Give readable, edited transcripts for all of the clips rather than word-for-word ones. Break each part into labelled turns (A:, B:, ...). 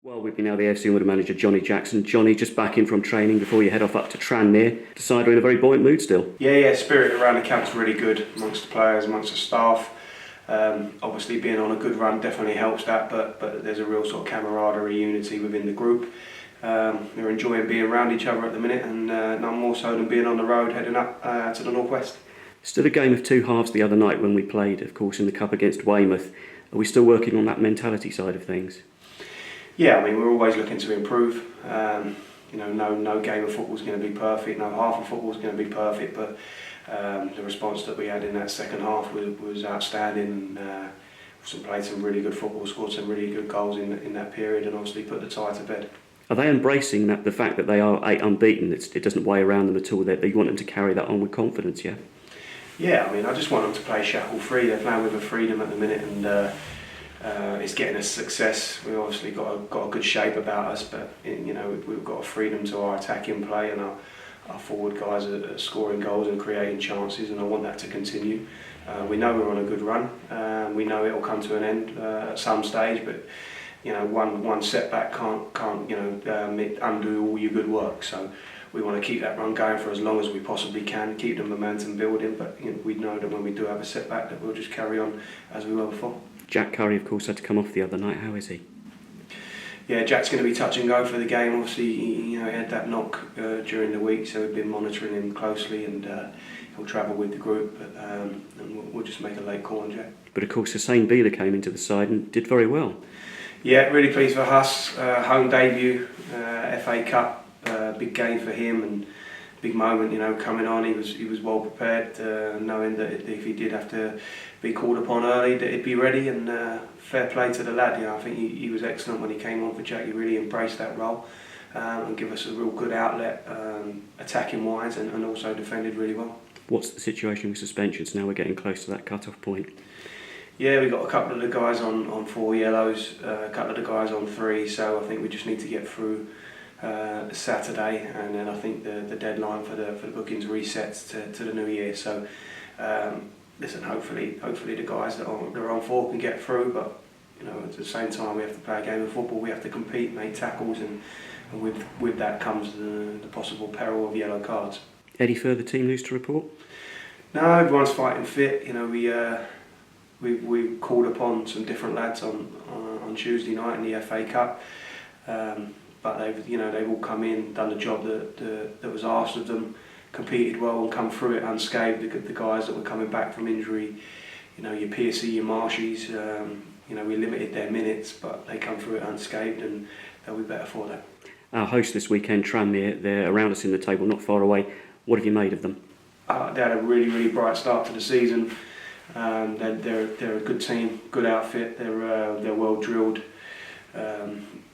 A: Well, with me now, the AFC Wimbledon manager, Johnnie Jackson. Johnny, just back in from training before you head off up to Tranmere. Decide we're in a very buoyant mood still.
B: Yeah, spirit around the camp's really good amongst the players, amongst the staff. Obviously being on a good run definitely helps that, but there's a real sort of camaraderie, unity within the group. We're enjoying being around each other at the minute, and none more so than being on the road heading up to the northwest.
A: Still a game of two halves the other night when we played, of course, in the Cup against Weymouth. Are we still working on that mentality side of things?
B: Yeah, I mean, we're always looking to improve. No game of football is going to be perfect, no half of football is going to be perfect, but the response that we had in that second half was outstanding. And played some really good football, scored some really good goals in that period, and obviously put the tie to bed.
A: Are they embracing the fact that they are 8 unbeaten? It doesn't weigh around them at all. That you want them to carry that on with confidence, yeah?
B: Yeah, I mean, I just want them to play shackle-free. They're playing with a freedom at the minute, and it's getting us success. We've obviously got a good shape about us, but we've got a freedom to our attacking play, and our forward guys are scoring goals and creating chances, and I want that to continue. We know we're on a good run. We know it will come to an end at some stage, but one setback can't undo all your good work. So we want to keep that run going for as long as we possibly can, keep the momentum building. But we know that when we do have a setback, that we'll just carry on as we were before.
A: Jack Curry, of course, had to come off the other night. How is he?
B: Yeah, Jack's going to be touch and go for the game. Obviously, he had that knock during the week, so we've been monitoring him closely, and he'll travel with the group. And we'll just make a late call on Jack. But
A: of course, Hussein Beeler came into the side and did very well.
B: Yeah, really pleased for Huss. Home debut, FA Cup, big game for him and big moment. Coming on, he was well prepared, knowing that if he did have to be called upon early, that he'd be ready. And fair play to the lad. I think he was excellent when he came on for Jack. He really embraced that role and give us a real good outlet, attacking wise, and also defended really well.
A: What's the situation with suspensions now? We're getting close to that cut-off point.
B: Yeah, we've got a couple of the guys on 4 yellows, a couple of the guys on 3, so I think we just need to get through Saturday, and then I think the deadline for the bookings resets to the new year. So listen, hopefully the guys that are on 4 can get through, but at the same time we have to play a game of football. We have to compete, make tackles, and with that comes the possible peril of yellow cards.
A: Any further team news to report?
B: No, everyone's fighting fit. We called upon some different lads on Tuesday night in the FA Cup, but they've all come in, done the job that was asked of them, competed well and come through it unscathed. The guys that were coming back from injury, your Piercy, your Marshies, we limited their minutes, but they come through it unscathed, and they'll be better for that.
A: Our host this weekend, Tranmere, they're around us in the table, not far away. What have you made of them?
B: They had a really bright start to the season. They're a good team, good outfit. They're well drilled.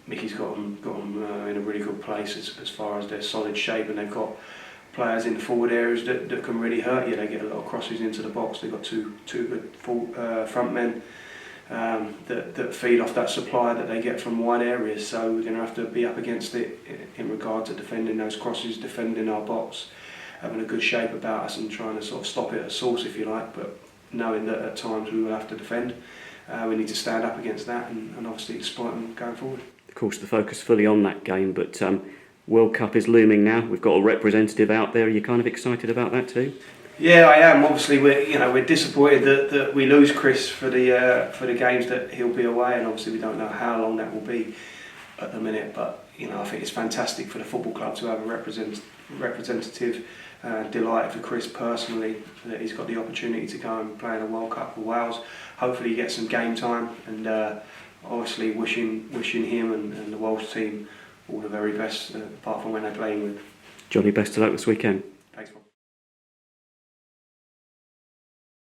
B: Mickey's got them in a really good place as far as their solid shape, and they've got players in the forward areas that can really hurt you. They get a lot of crosses into the box. They've got two good front men that feed off that supply that they get from wide areas. So we're going to have to be up against it in regard to defending those crosses, defending our box, having a good shape about us, and trying to sort of stop it at source, if you like. But knowing that at times we will have to defend, we need to stand up against that and obviously exploit them going forward.
A: Of course, the focus fully on that game, but World Cup is looming now. We've got a representative out there. Are you kind of excited about that too?
B: Yeah, I am. Obviously, we're disappointed that we lose Chris for the games that he'll be away, and obviously we don't know how long that will be at the minute. But I think it's fantastic for the football club to have a representative. Delighted for Chris personally that he's got the opportunity to go and play in a World Cup for Wales. Hopefully he gets some game time, and obviously wishing him and the Welsh team all the very best, apart from when they're playing with.
A: Johnny, best of luck this weekend.